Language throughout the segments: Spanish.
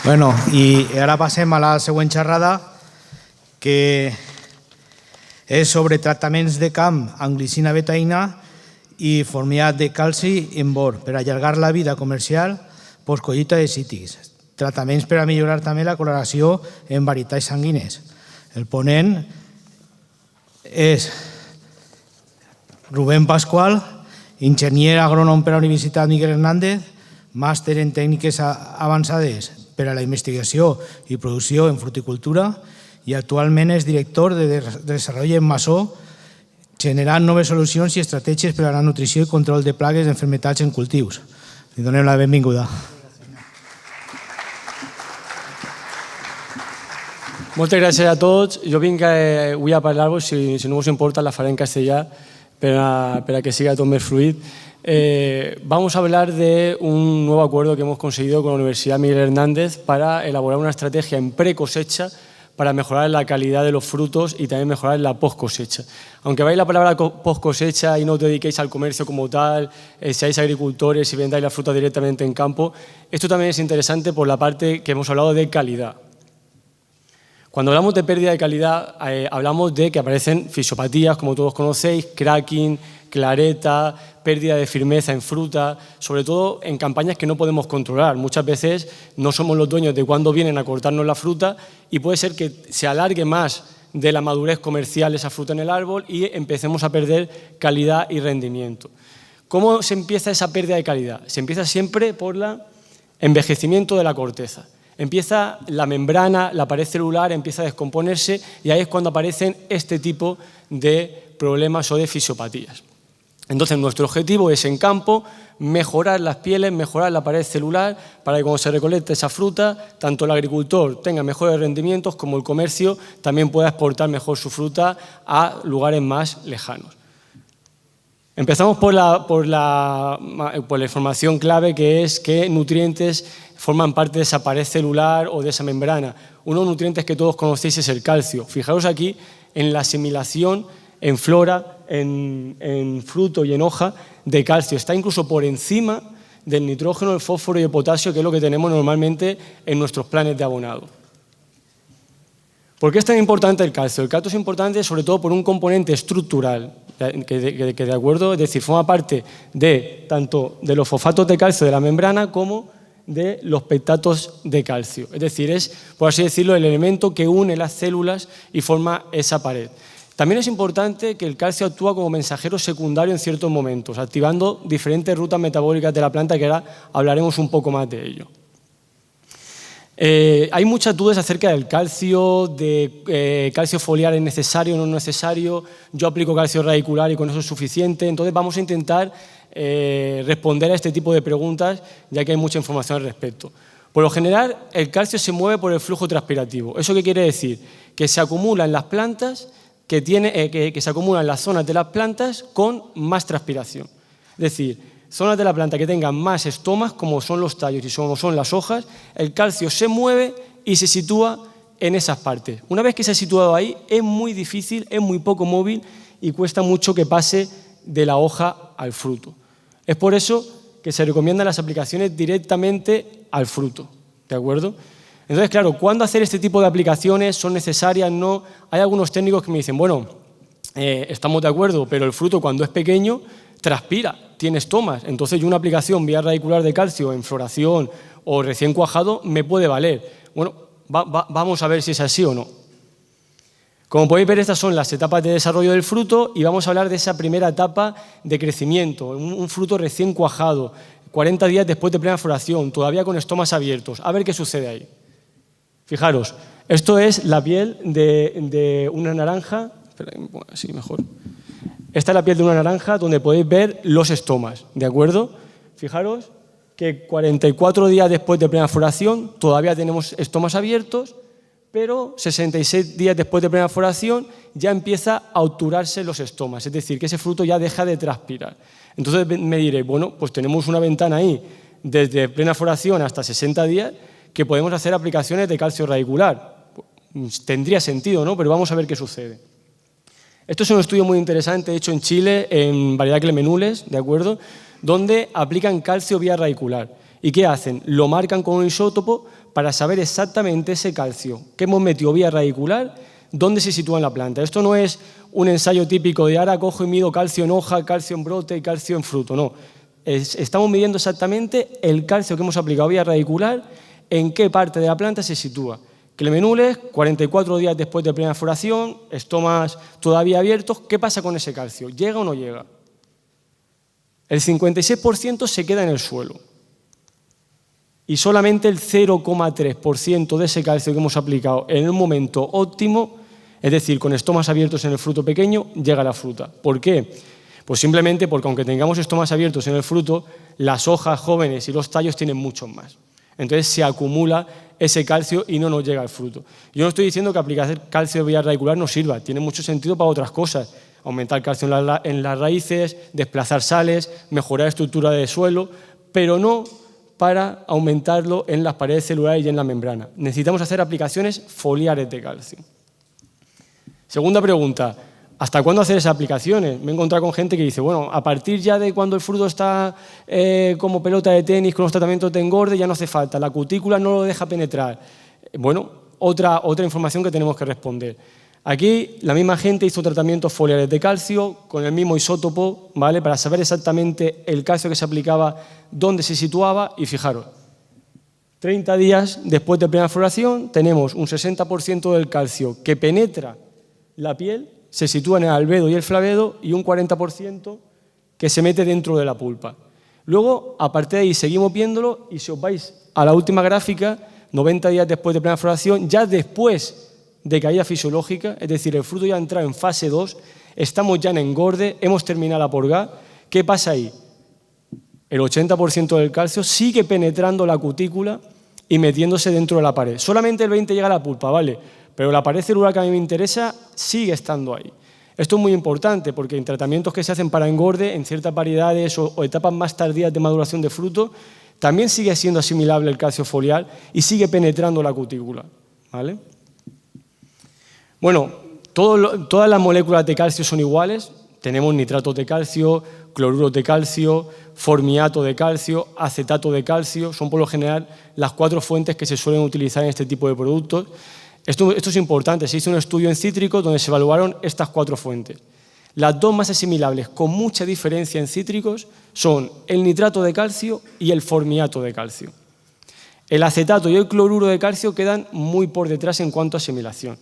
Bueno, i ara passem a la següent xerrada, que és sobre tractaments de camp amb glicina betaïna i formiat de calci en bor per allargar la vida comercial postcollita de cítrics. Tractaments per a millorar també la coloració en varietats sanguínies. El ponent és Rubén Pascual, enginyer agrònom per a la Universitat Miguel Hernández, màster en tècniques avançades per a la investigació i producció en fruticultura i actualment és director de Desarrollo en Masó, generant noves solucions i estratègies per a la nutrició i control de plagues i enfermetats en cultius. Li donem la benvinguda. Moltes gràcies a tots. Jo vinc avui a parlar-vos, si no us importa, la faré en castellà per a que siga tot més fluid. Vamos a hablar de un nuevo acuerdo que hemos conseguido con la Universidad Miguel Hernández para elaborar una estrategia en pre-cosecha para mejorar la calidad de los frutos y también mejorar la post-cosecha. Aunque veáis la palabra post-cosecha y no os dediquéis al comercio como tal, seáis agricultores y vendáis la fruta directamente en campo, esto también es interesante por la parte que hemos hablado de calidad. Cuando hablamos de pérdida de calidad, hablamos de que aparecen fisiopatías, como todos conocéis, cracking, clareta, pérdida de firmeza en fruta, sobre todo en campañas que no podemos controlar. Muchas veces no somos los dueños de cuándo vienen a cortarnos la fruta y puede ser que se alargue más de la madurez comercial esa fruta en el árbol y empecemos a perder calidad y rendimiento. ¿Cómo se empieza esa pérdida de calidad? Se empieza siempre por el envejecimiento de la corteza. Empieza la membrana, la pared celular empieza a descomponerse y ahí es cuando aparecen este tipo de problemas o de fisiopatías. Entonces, nuestro objetivo es en campo mejorar las pieles, mejorar la pared celular para que cuando se recolecte esa fruta, tanto el agricultor tenga mejores rendimientos como el comercio también pueda exportar mejor su fruta a lugares más lejanos. Empezamos por la información clave, que es qué nutrientes forman parte de esa pared celular o de esa membrana. Uno de los nutrientes que todos conocéis es el calcio. Fijaos aquí en la asimilación en flora, en fruto y en hoja de calcio. Está incluso por encima del nitrógeno, el fósforo y el potasio, que es lo que tenemos normalmente en nuestros planes de abonado. ¿Por qué es tan importante el calcio? El calcio es importante sobre todo por un componente estructural, que de acuerdo, es decir, forma parte de tanto de los fosfatos de calcio de la membrana como de los pectatos de calcio. Es decir, es, por así decirlo, el elemento que une las células y forma esa pared. También es importante que el calcio actúa como mensajero secundario en ciertos momentos, activando diferentes rutas metabólicas de la planta, que ahora hablaremos un poco más de ello. Hay muchas dudas acerca del calcio, de calcio foliar es necesario o no es necesario. Yo aplico calcio radicular y con eso es suficiente. Entonces vamos a intentar responder a este tipo de preguntas, ya que hay mucha información al respecto. Por lo general, el calcio se mueve por el flujo transpirativo. ¿Eso qué quiere decir? Que se acumula en las plantas, que se acumula en las zonas de las plantas con más transpiración. Es decir, zonas de la planta que tengan más estomas, como son los tallos y como son las hojas, el calcio se mueve y se sitúa en esas partes. Una vez que se ha situado ahí, es muy difícil, es muy poco móvil y cuesta mucho que pase de la hoja al fruto. Es por eso que se recomiendan las aplicaciones directamente al fruto, ¿de acuerdo? Entonces, claro, ¿cuándo hacer este tipo de aplicaciones? ¿Son necesarias? ¿No? Hay algunos técnicos que me dicen, bueno, estamos de acuerdo, pero el fruto cuando es pequeño transpira, tiene estomas, entonces yo una aplicación vía radicular de calcio en floración o recién cuajado me puede valer. Bueno, vamos a ver si es así o no. Como podéis ver, estas son las etapas de desarrollo del fruto y vamos a hablar de esa primera etapa de crecimiento, un fruto recién cuajado, 40 días después de plena floración, todavía con estomas abiertos. A ver qué sucede ahí. Fijaros, esto es la piel de una naranja. Espera, así mejor. Esta es la piel de una naranja donde podéis ver los estomas, ¿de acuerdo? Fijaros que 44 días después de plena floración todavía tenemos estomas abiertos, pero 66 días después de plena floración ya empieza a obturarse los estomas, es decir, que ese fruto ya deja de transpirar. Entonces me diréis, bueno, pues tenemos una ventana ahí desde plena floración hasta 60 días que podemos hacer aplicaciones de calcio radicular. Tendría sentido, ¿no? Pero vamos a ver qué sucede. Esto es un estudio muy interesante hecho en Chile, en variedad Clemenules, ¿de acuerdo?, donde aplican calcio vía radicular. ¿Y qué hacen? Lo marcan con un isótopo para saber exactamente ese calcio que hemos metido vía radicular, dónde se sitúa en la planta. Esto no es un ensayo típico de ahora cojo y mido calcio en hoja, calcio en brote y calcio en fruto, no. Estamos midiendo exactamente el calcio que hemos aplicado vía radicular, en qué parte de la planta se sitúa. Clemenules, 44 días después de plena floración, estomas todavía abiertos, ¿qué pasa con ese calcio? ¿Llega o no llega? El 56% se queda en el suelo y solamente el 0,3% de ese calcio que hemos aplicado en un momento óptimo, es decir, con estomas abiertos en el fruto pequeño, llega a la fruta. ¿Por qué? Pues simplemente porque aunque tengamos estomas abiertos en el fruto, las hojas jóvenes y los tallos tienen muchos más. Entonces se acumula ese calcio y no nos llega al fruto. Yo no estoy diciendo que aplicar calcio vía radicular no sirva, tiene mucho sentido para otras cosas. Aumentar calcio en las raíces, desplazar sales, mejorar estructura de suelo, pero no para aumentarlo en las paredes celulares y en la membrana. Necesitamos hacer aplicaciones foliares de calcio. Segunda pregunta, ¿hasta cuándo hacer esas aplicaciones? Me he encontrado con gente que dice, bueno, a partir ya de cuando el fruto está como pelota de tenis, con los tratamientos de engorde, ya no hace falta, la cutícula no lo deja penetrar. Bueno, otra información que tenemos que responder. Aquí la misma gente hizo tratamientos foliares de calcio con el mismo isótopo, ¿vale? Para saber exactamente el calcio que se aplicaba, dónde se situaba y fijaros, 30 días después de plena floración tenemos un 60% del calcio que penetra la piel, se sitúa en el albedo y el flavedo y un 40% que se mete dentro de la pulpa. Luego, a partir de ahí, seguimos viéndolo y si os vais a la última gráfica, 90 días después de plena floración, ya después de caída fisiológica, es decir, el fruto ya ha entrado en fase 2, estamos ya en engorde, hemos terminado la porgá. ¿Qué pasa ahí? El 80% del calcio sigue penetrando la cutícula y metiéndose dentro de la pared. Solamente el 20% llega a la pulpa, ¿vale? Pero la pared celular que a mí me interesa sigue estando ahí. Esto es muy importante porque en tratamientos que se hacen para engorde, en ciertas variedades o etapas más tardías de maduración de fruto, también sigue siendo asimilable el calcio foliar y sigue penetrando la cutícula, ¿vale? Bueno, todas las moléculas de calcio son iguales. Tenemos nitratos de calcio, cloruros de calcio, formiato de calcio, acetato de calcio. Son por lo general las 4 fuentes que se suelen utilizar en este tipo de productos. Esto es importante. Se hizo un estudio en cítricos donde se evaluaron estas 4 fuentes. Las 2 más asimilables con mucha diferencia en cítricos son el nitrato de calcio y el formiato de calcio. El acetato y el cloruro de calcio quedan muy por detrás en cuanto a asimilación.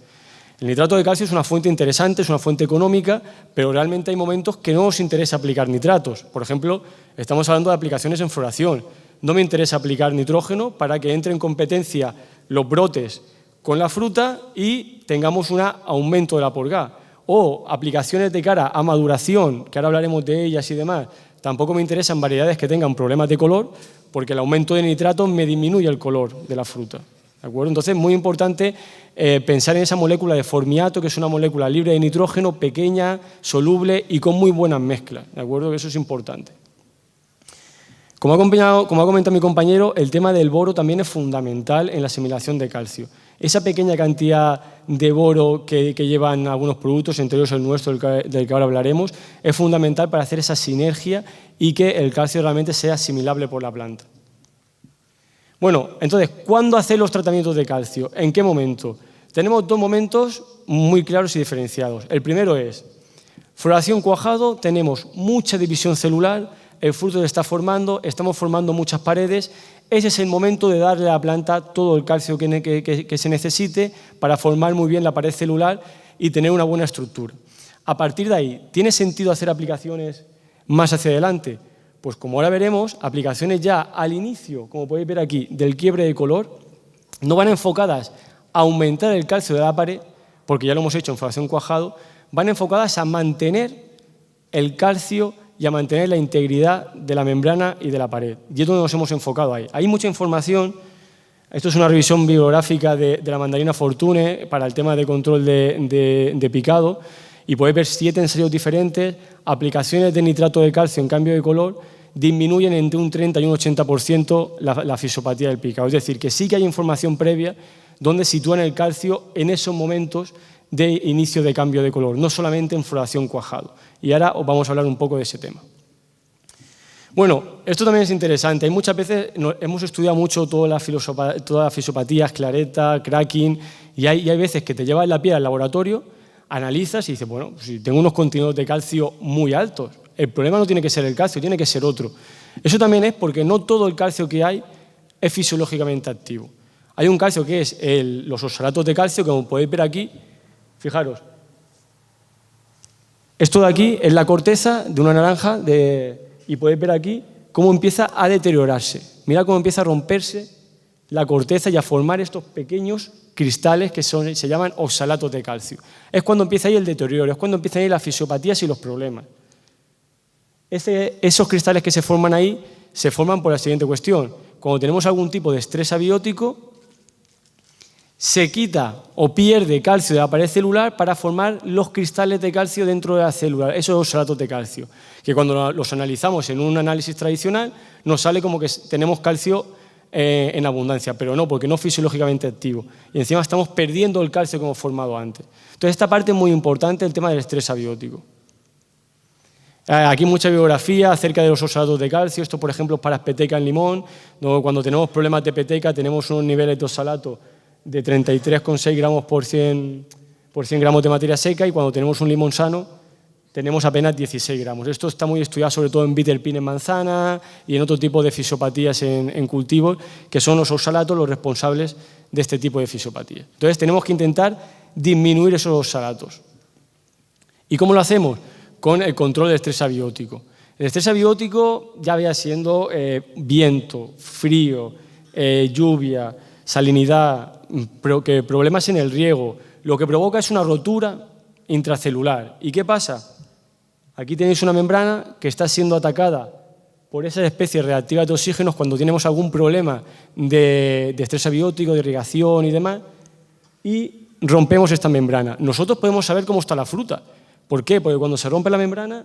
El nitrato de calcio es una fuente interesante, es una fuente económica, pero realmente hay momentos que no nos interesa aplicar nitratos. Por ejemplo, estamos hablando de aplicaciones en floración. No me interesa aplicar nitrógeno para que entre en competencia los brotes con la fruta y tengamos un aumento de la porgá. O aplicaciones de cara a maduración, que ahora hablaremos de ellas y demás. Tampoco me interesan variedades que tengan problemas de color, porque el aumento de nitratos me disminuye el color de la fruta. ¿De acuerdo? Entonces, es muy importante pensar en esa molécula de formiato, que es una molécula libre de nitrógeno, pequeña, soluble y con muy buenas mezclas. ¿De acuerdo? Que eso es importante. Como ha comentado mi compañero, el tema del boro también es fundamental en la asimilación de calcio. Esa pequeña cantidad de boro que llevan algunos productos, entre ellos el nuestro, del que ahora hablaremos, es fundamental para hacer esa sinergia y que el calcio realmente sea asimilable por la planta. Bueno, entonces, ¿cuándo hacer los tratamientos de calcio? ¿En qué momento? Tenemos 2 momentos muy claros y diferenciados. El primero es floración cuajado, tenemos mucha división celular, el fruto se está formando, estamos formando muchas paredes. Ese es el momento de darle a la planta todo el calcio que se necesite para formar muy bien la pared celular y tener una buena estructura. A partir de ahí, ¿tiene sentido hacer aplicaciones más hacia adelante? Pues como ahora veremos, aplicaciones ya al inicio, como podéis ver aquí, del quiebre de color, no van enfocadas a aumentar el calcio de la pared, porque ya lo hemos hecho en floración cuajado, van enfocadas a mantener el calcio y a mantener la integridad de la membrana y de la pared. Y es donde nos hemos enfocado ahí. Hay mucha información. Esto es una revisión bibliográfica de la mandarina Fortune para el tema de control de picado. Y podéis ver 7 ensayos diferentes. Aplicaciones de nitrato de calcio en cambio de color disminuyen entre un 30 y un 80% la fisopatía del picado. Es decir, que sí que hay información previa donde sitúan el calcio en esos momentos de inicio de cambio de color, no solamente en floración cuajado. Y ahora os vamos a hablar un poco de ese tema. Bueno, esto también es interesante. Hay muchas veces, hemos estudiado mucho todas las fisiopatías, clareta, cracking, y hay veces que te llevas la piel al laboratorio, analizas y dices, bueno, si tengo unos contenidos de calcio muy altos, el problema no tiene que ser el calcio, tiene que ser otro. Eso también es porque no todo el calcio que hay es fisiológicamente activo. Hay un calcio que es los oxalatos de calcio, que como podéis ver aquí, fijaros, esto de aquí es la corteza de una naranja y podéis ver aquí cómo empieza a deteriorarse. Mira cómo empieza a romperse la corteza y a formar estos pequeños cristales que se llaman oxalatos de calcio. Es cuando empieza ahí el deterioro, es cuando empiezan ahí las fisiopatías y los problemas. Esos cristales que se forman ahí se forman por la siguiente cuestión. Cuando tenemos algún tipo de estrés abiótico, se quita o pierde calcio de la pared celular para formar los cristales de calcio dentro de la célula, esos oxalatos de calcio, que cuando los analizamos en un análisis tradicional nos sale como que tenemos calcio en abundancia, pero no, porque no es fisiológicamente activo. Y encima estamos perdiendo el calcio que hemos formado antes. Entonces esta parte es muy importante, el tema del estrés abiótico. Aquí mucha bibliografía acerca de los oxalatos de calcio. Esto, por ejemplo, es para peteca en limón. Cuando tenemos problemas de peteca tenemos unos niveles de oxalato de 33,6 gramos por 100 gramos de materia seca, y cuando tenemos un limón sano tenemos apenas 16 gramos. Esto está muy estudiado sobre todo en bitter pin en manzana y en otro tipo de fisiopatías en cultivos, que son los oxalatos los responsables de este tipo de fisiopatías. Entonces tenemos que intentar disminuir esos oxalatos. ¿Y cómo lo hacemos? Con el control del estrés abiótico. El estrés abiótico ya vaya siendo viento, frío, lluvia, salinidad, problemas en el riego, lo que provoca es una rotura intracelular. ¿Y qué pasa? Aquí tenéis una membrana que está siendo atacada por esas especies reactivas de oxígenos cuando tenemos algún problema de estrés abiótico, de irrigación y demás, y rompemos esta membrana. Nosotros podemos saber cómo está la fruta. ¿Por qué? Porque cuando se rompe la membrana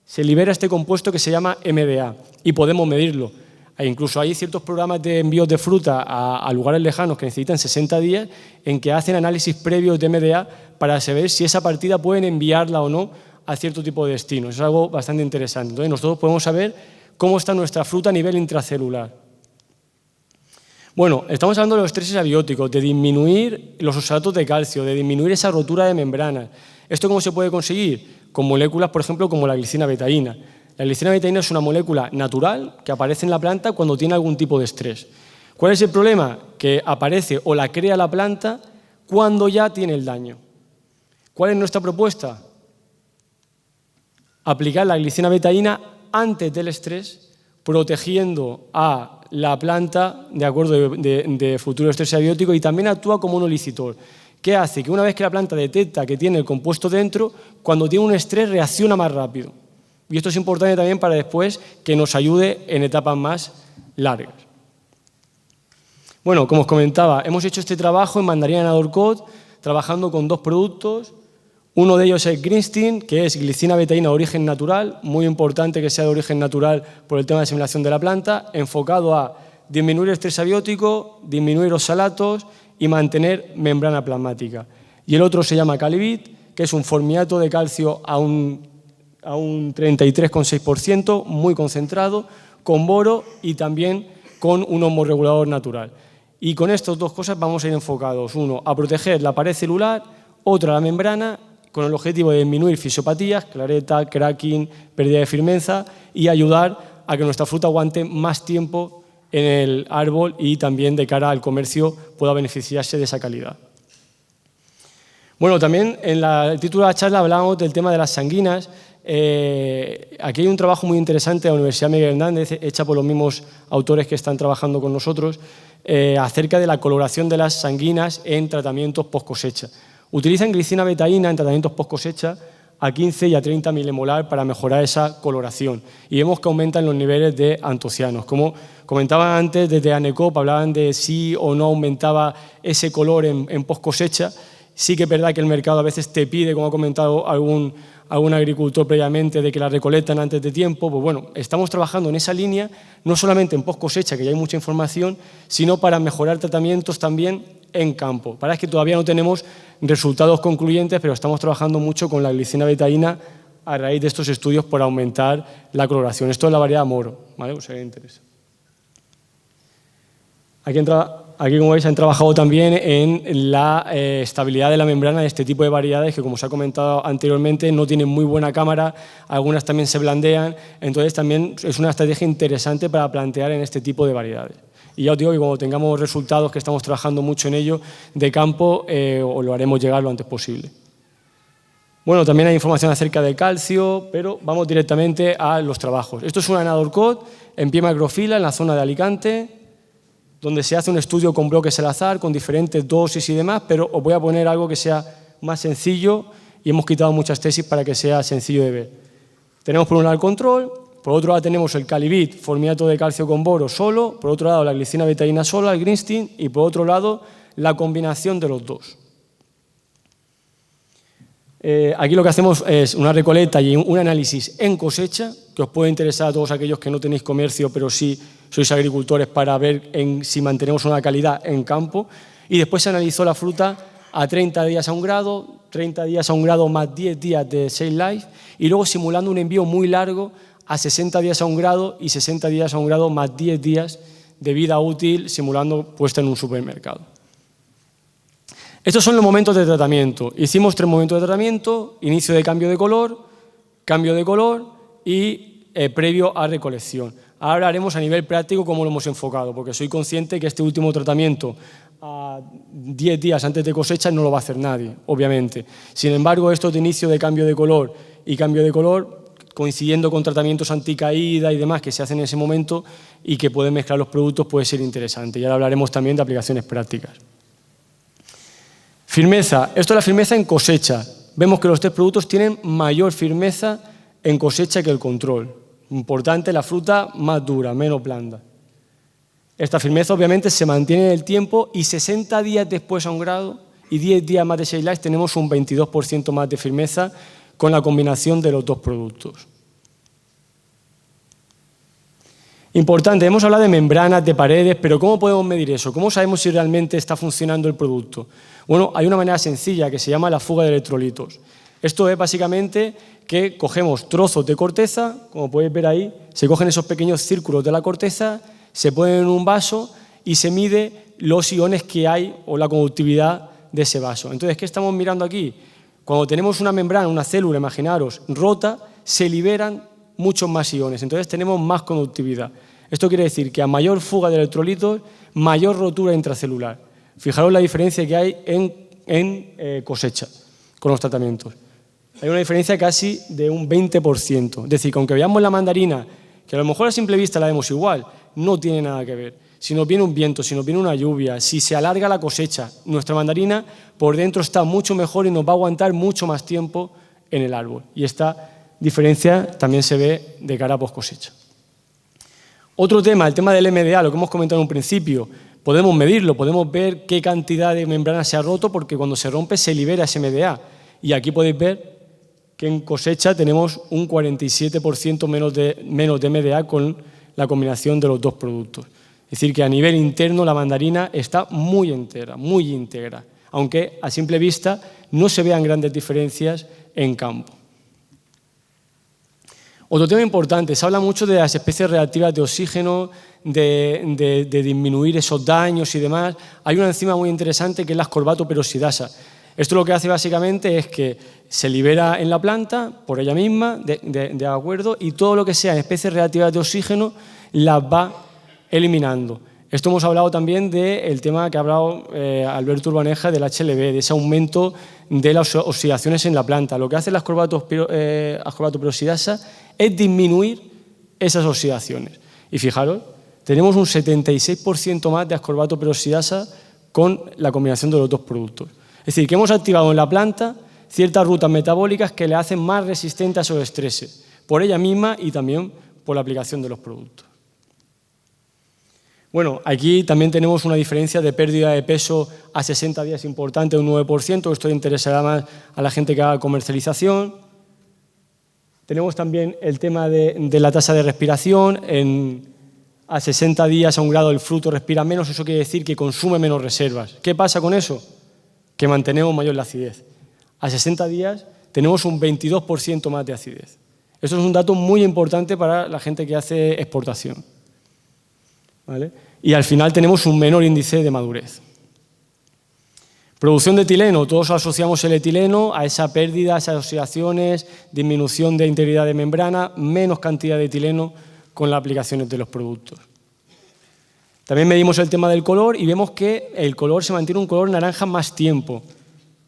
se libera este compuesto que se llama MDA y podemos medirlo. E incluso hay ciertos programas de envíos de fruta a lugares lejanos que necesitan 60 días en que hacen análisis previos de MDA para saber si esa partida pueden enviarla o no a cierto tipo de destino. Es algo bastante interesante. Entonces nosotros podemos saber cómo está nuestra fruta a nivel intracelular. Bueno, estamos hablando de los estreses abióticos, de disminuir los oxalatos de calcio, de disminuir esa rotura de membranas. ¿Esto cómo se puede conseguir? Con moléculas, por ejemplo, como la glicina betaína. La glicina betaína es una molécula natural que aparece en la planta cuando tiene algún tipo de estrés. ¿Cuál es el problema? Que aparece o la crea la planta cuando ya tiene el daño. ¿Cuál es nuestra propuesta? Aplicar la glicina betaína antes del estrés, protegiendo a la planta de acuerdo de futuro estrés abiótico, y también actúa como un olicitor. ¿Qué hace? Que una vez que la planta detecta que tiene el compuesto dentro, cuando tiene un estrés reacciona más rápido. Y esto es importante también para después que nos ayude en etapas más largas. Bueno, como os comentaba, hemos hecho este trabajo en mandarina Nadorcod, trabajando con dos productos. Uno de ellos es Greenstein, que es glicina betaína de origen natural, muy importante que sea de origen natural por el tema de asimilación de la planta, enfocado a disminuir el estrés abiótico, disminuir oxalatos y mantener membrana plasmática. Y el otro se llama Calibit, que es un formiato de calcio a un 33,6%, muy concentrado, con boro y también con un hormorregulador natural. Y con estas dos cosas vamos a ir enfocados, uno, a proteger la pared celular, otro, la membrana, con el objetivo de disminuir fisiopatías, clareta, cracking, pérdida de firmeza, y ayudar a que nuestra fruta aguante más tiempo en el árbol y también de cara al comercio pueda beneficiarse de esa calidad. Bueno, también en el título de la charla hablábamos del tema de las sanguinas. Aquí hay un trabajo muy interesante de la Universidad Miguel Hernández, hecha por los mismos autores que están trabajando con nosotros, acerca de la coloración de las sanguinas en tratamientos post cosecha. Utilizan glicina betaína en tratamientos post cosecha a 15 y a 30 milimolar para mejorar esa coloración. Y vemos que aumentan los niveles de antocianos. Como comentaban antes, desde ANECOP hablaban de si o no aumentaba ese color en post cosecha. Sí que es verdad que el mercado a veces te pide, como ha comentado algún agricultor previamente, de que la recolectan antes de tiempo. Pues bueno, estamos trabajando en esa línea, no solamente en post cosecha, que ya hay mucha información, sino para mejorar tratamientos también en campo. Para que todavía no tenemos resultados concluyentes, pero estamos trabajando mucho con la glicina betaína a raíz de estos estudios por aumentar la coloración. Esto es la variedad Moro, ¿vale? O sea, que interesa. Aquí, como veis, han trabajado también en la estabilidad de la membrana de este tipo de variedades que, como os ha comentado anteriormente, no tienen muy buena cámara, algunas también se blandean, entonces también es una estrategia interesante para plantear en este tipo de variedades. Y ya os digo que cuando tengamos resultados, que estamos trabajando mucho en ello, de campo, os lo haremos llegar lo antes posible. Bueno, también hay información acerca del calcio, pero vamos directamente a los trabajos. Esto es un Anadorcot en pie macrofila en la zona de Alicante, donde se hace un estudio con bloques al azar, con diferentes dosis y demás, pero os voy a poner algo que sea más sencillo y hemos quitado muchas tesis para que sea sencillo de ver. Tenemos por un lado el control, por otro lado tenemos el Calibit, formiato de calcio con boro solo, por otro lado la glicina betaína sola, el Greenstein, y por otro lado la combinación de los dos. Aquí lo que hacemos es una recolecta y un análisis en cosecha, que os puede interesar a todos aquellos que no tenéis comercio, pero sí sois agricultores, para ver si mantenemos una calidad en campo. Y después se analizó la fruta a 30 días a 1 grado, 30 días a 1 grado más 10 días de shelf life, y luego simulando un envío muy largo a 60 días a 1 grado y 60 días a 1 grado más 10 días de vida útil, simulando puesta en un supermercado. Estos son los momentos de tratamiento. Hicimos 3 momentos de tratamiento: inicio de cambio de color y previo a recolección. Ahora haremos a nivel práctico cómo lo hemos enfocado, porque soy consciente que este último tratamiento a 10 días antes de cosecha no lo va a hacer nadie, obviamente. Sin embargo, esto de inicio de cambio de color y cambio de color, coincidiendo con tratamientos anticaída y demás que se hacen en ese momento y que pueden mezclar los productos, puede ser interesante. Y ahora hablaremos también de aplicaciones prácticas. Firmeza. Esto es la firmeza en cosecha. Vemos que los 3 productos tienen mayor firmeza en cosecha que el control. Importante, la fruta más dura, menos blanda. Esta firmeza obviamente se mantiene en el tiempo y 60 días después a 1 grado y 10 días más de shelf life tenemos un 22% más de firmeza con la combinación de los 2 productos. Importante, hemos hablado de membranas, de paredes, pero ¿cómo podemos medir eso? ¿Cómo sabemos si realmente está funcionando el producto? Bueno, hay una manera sencilla que se llama la fuga de electrolitos. Esto es básicamente que cogemos trozos de corteza, como podéis ver ahí, se cogen esos pequeños círculos de la corteza, se ponen en un vaso y se mide los iones que hay o la conductividad de ese vaso. Entonces, ¿qué estamos mirando aquí? Cuando tenemos una membrana, una célula, imaginaros, rota, se liberan muchos más iones, entonces tenemos más conductividad. Esto quiere decir que a mayor fuga de electrolitos, mayor rotura intracelular. Fijaros la diferencia que hay en cosecha con los tratamientos. Hay una diferencia casi de un 20%. Es decir, que aunque veamos la mandarina, que a lo mejor a simple vista la vemos igual, no tiene nada que ver. Si nos viene un viento, si nos viene una lluvia, si se alarga la cosecha, nuestra mandarina por dentro está mucho mejor y nos va a aguantar mucho más tiempo en el árbol. Y esta diferencia también se ve de cara a post cosecha. Otro tema, el tema del MDA, lo que hemos comentado en un principio, podemos medirlo, podemos ver qué cantidad de membrana se ha roto, porque cuando se rompe se libera ese MDA. Y aquí podéis ver que en cosecha tenemos un 47% menos de MDA con la combinación de los 2 productos. Es decir, que a nivel interno la mandarina está muy entera, muy íntegra, aunque a simple vista no se vean grandes diferencias en campo. Otro tema importante, se habla mucho de las especies reactivas de oxígeno, de disminuir esos daños y demás. Hay una enzima muy interesante que es la ascorbatoperoxidasa. Esto lo que hace básicamente es que se libera en la planta por ella misma, de acuerdo, y todo lo que sea en especies reactivas de oxígeno las va eliminando. Esto hemos hablado también del tema que ha hablado Alberto Urbaneja del HLB, de ese aumento de las oxidaciones en la planta. Lo que hace la ascorbatoperoxidasa es disminuir esas oxidaciones. Y fijaros, tenemos un 76% más de ascorbatoperoxidasa con la combinación de los 2 productos. Es decir, que hemos activado en la planta ciertas rutas metabólicas que le hacen más resistente a esos estreses, por ella misma y también por la aplicación de los productos. Bueno, aquí también tenemos una diferencia de pérdida de peso a 60 días importante, un 9%. Esto interesará más a la gente que haga comercialización. Tenemos también el tema de la tasa de respiración. A 60 días a 1 grado el fruto respira menos, eso quiere decir que consume menos reservas. ¿Qué pasa con eso? Que mantenemos mayor la acidez. A 60 días tenemos un 22% más de acidez. Esto es un dato muy importante para la gente que hace exportación, ¿vale? Y al final tenemos un menor índice de madurez. Producción de etileno, todos asociamos el etileno a esa pérdida, a esas oxidaciones, disminución de integridad de membrana, menos cantidad de etileno con las aplicaciones de los productos. También medimos el tema del color y vemos que el color se mantiene un color naranja más tiempo.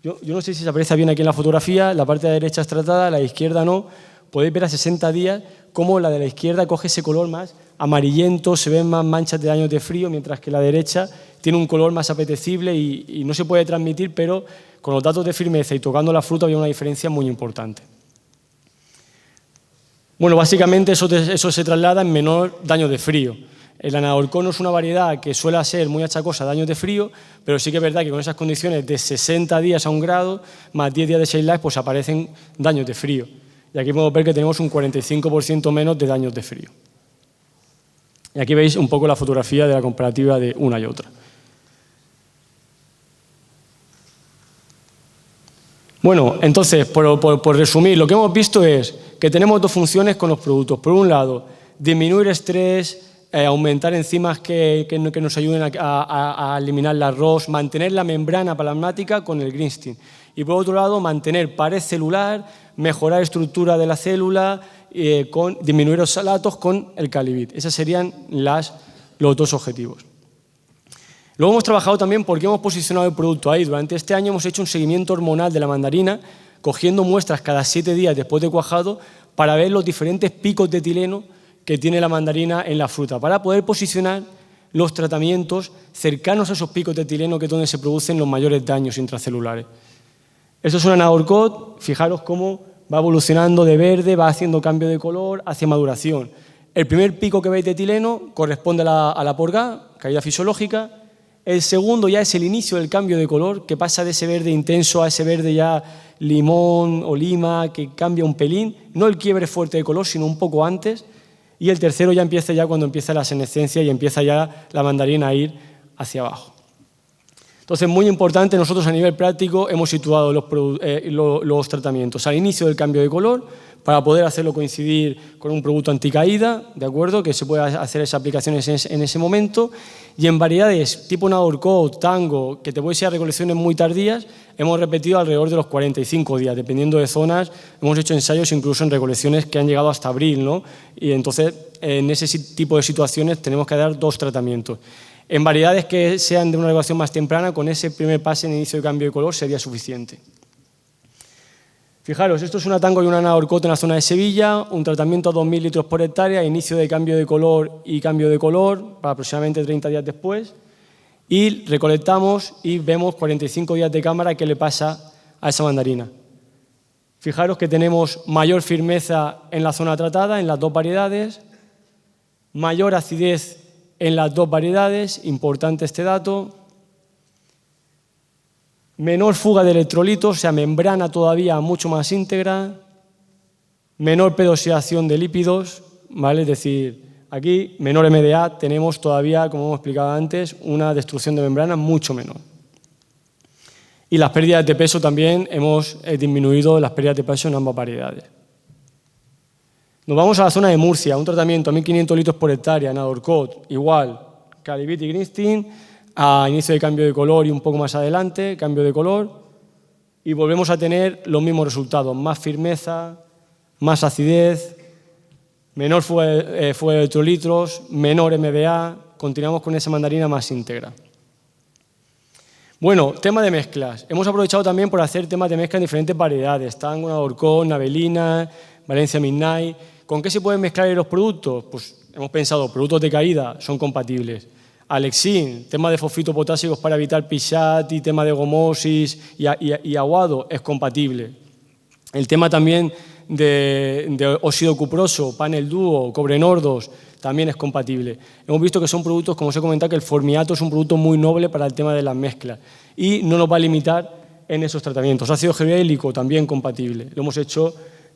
Yo no sé si se aprecia bien aquí en la fotografía, la parte de la derecha es tratada, la izquierda no. Podéis ver a 60 días cómo la de la izquierda coge ese color más amarillento, se ven más manchas de daños de frío, mientras que la derecha tiene un color más apetecible y no se puede transmitir, pero con los datos de firmeza y tocando la fruta había una diferencia muy importante. Bueno, básicamente eso se traslada en menor daño de frío. El Anadarko no es una variedad que suele ser muy achacosa a daños de frío, pero sí que es verdad que con esas condiciones de 60 días a 1 grado, más 10 días de shade life, pues aparecen daños de frío. Y aquí podemos ver que tenemos un 45% menos de daños de frío. Y aquí veis un poco la fotografía de la comparativa de una y otra. Bueno, entonces, por resumir, lo que hemos visto es que tenemos dos funciones con los productos. Por un lado, disminuir estrés, aumentar enzimas que nos ayuden a eliminar la ROS, mantener la membrana plasmática con el Greenstein. Y por otro lado, mantener pared celular, mejorar estructura de la célula, disminuir los oxalatos con el Calibit. Esos serían los dos objetivos. Luego hemos trabajado también porque hemos posicionado el producto ahí. Durante este año hemos hecho un seguimiento hormonal de la mandarina, cogiendo muestras cada 7 días después de cuajado para ver los diferentes picos de etileno que tiene la mandarina en la fruta, para poder posicionar los tratamientos cercanos a esos picos de etileno, que es donde se producen los mayores daños intracelulares. Esto es un Anadarko, fijaros cómo va evolucionando de verde, va haciendo cambio de color hacia maduración. El primer pico que veis de etileno corresponde a la porga, caída fisiológica. El segundo ya es el inicio del cambio de color, que pasa de ese verde intenso a ese verde ya limón o lima, que cambia un pelín, no el quiebre fuerte de color, sino un poco antes. Y el tercero ya empieza cuando empieza la senescencia y empieza ya la mandarina a ir hacia abajo. Entonces, muy importante, nosotros a nivel práctico hemos situado los tratamientos al inicio del cambio de color para poder hacerlo coincidir con un producto anticaída, ¿de acuerdo?, que se pueda hacer esas aplicaciones en ese momento. Y en variedades tipo Anadarko, Tango, que te puede ser a recolecciones muy tardías, hemos repetido alrededor de los 45 días, dependiendo de zonas. Hemos hecho ensayos incluso en recolecciones que han llegado hasta abril, ¿no? Y entonces, en ese tipo de situaciones tenemos que dar 2 tratamientos. En variedades que sean de una regulación más temprana, con ese primer pase en inicio de cambio de color sería suficiente. Fijaros, esto es una Tango y una Anadarko en la zona de Sevilla, un tratamiento a 2.000 litros por hectárea, inicio de cambio de color y cambio de color para aproximadamente 30 días después, y recolectamos y vemos 45 días de cámara qué le pasa a esa mandarina. Fijaros que tenemos mayor firmeza en la zona tratada, en las 2 variedades, mayor acidez en las 2 variedades, importante este dato, menor fuga de electrolitos, o sea, membrana todavía mucho más íntegra, menor peroxidación de lípidos, ¿vale? Es decir, aquí, menor MDA, tenemos todavía, como hemos explicado antes, una destrucción de membrana mucho menor. Y las pérdidas de peso también hemos disminuido las pérdidas de peso en ambas variedades. Nos vamos a la zona de Murcia, un tratamiento a 1.500 litros por hectárea, Anadarko, igual, Calibit y Greenstein, a inicio de cambio de color y un poco más adelante, cambio de color, y volvemos a tener los mismos resultados, más firmeza, más acidez, menor fuga de electrolitos, menor MDA, continuamos con esa mandarina más íntegra. Bueno, tema de mezclas. Hemos aprovechado también por hacer temas de mezcla en diferentes variedades, Tango, Anadarko, Navelina, Valencia Midnight. ¿Con qué se pueden mezclar los productos? Pues hemos pensado, productos de caída son compatibles. Alexin, tema de fosfito potásicos para evitar pichat y tema de gomosis y aguado, es compatible. El tema también de óxido cuproso, panel dúo, cobre nordos, también es compatible. Hemos visto que son productos, como os he comentado, que el formiato es un producto muy noble para el tema de las mezclas y no nos va a limitar en esos tratamientos. Ácido geliélico, también compatible. Lo hemos hecho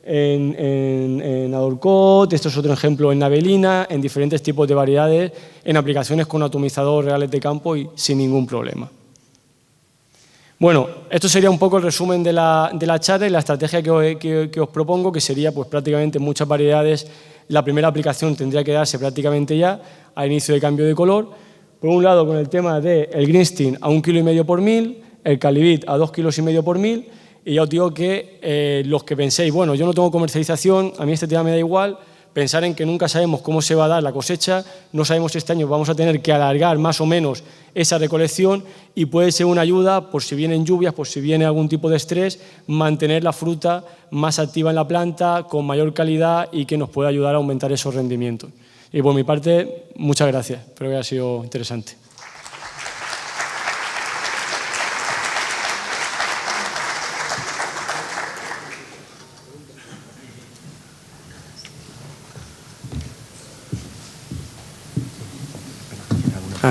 en Anadarko, esto es otro ejemplo en Navelina, en diferentes tipos de variedades, en aplicaciones con atomizador reales de campo y sin ningún problema. Bueno, esto sería un poco el resumen de la charla y la estrategia que os propongo, que sería pues prácticamente muchas variedades. La primera aplicación tendría que darse prácticamente ya a inicio de cambio de color. Por un lado, con el tema del Greenstein a 1,5 kg por 1000, el Calibit a 2,5 kg por 1000, y ya os digo que los que penséis, bueno, yo no tengo comercialización, a mí este tema me da igual, pensar en que nunca sabemos cómo se va a dar la cosecha, no sabemos si este año vamos a tener que alargar más o menos esa recolección y puede ser una ayuda por si vienen lluvias, por si viene algún tipo de estrés, mantener la fruta más activa en la planta, con mayor calidad y que nos pueda ayudar a aumentar esos rendimientos. Y por mi parte, muchas gracias, espero que haya sido interesante.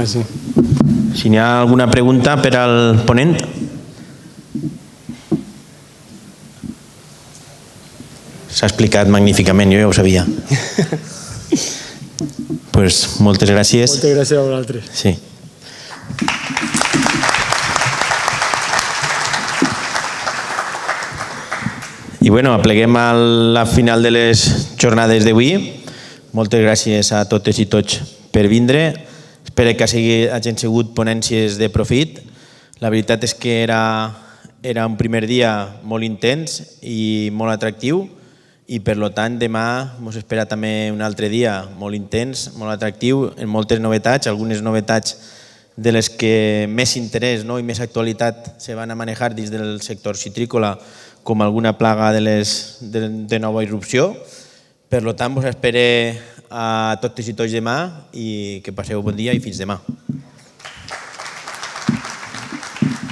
Sí. Si n'hi ha alguna pregunta per al ponent. S'ha explicat magníficament, jo ja ho sabia. Pues moltes gràcies. Moltes gràcies a vosaltres. Sí. I bueno, apleguem a la final de les jornades d'avui. Moltes gràcies a totes i tots per vindre. Espero que hagin sigut ponències de profit. La veritat és que era un primer dia molt intens i molt atractiu i per tant demà ens espera també un altre dia molt intens, molt atractiu, amb moltes novetats, algunes novetats de les que més interès i més actualitat se van a manejar dins del sector citrícola, com alguna plaga de nova irrupció. Per tant, us espero a totes i tots demà i que passeu bon dia i fins demà.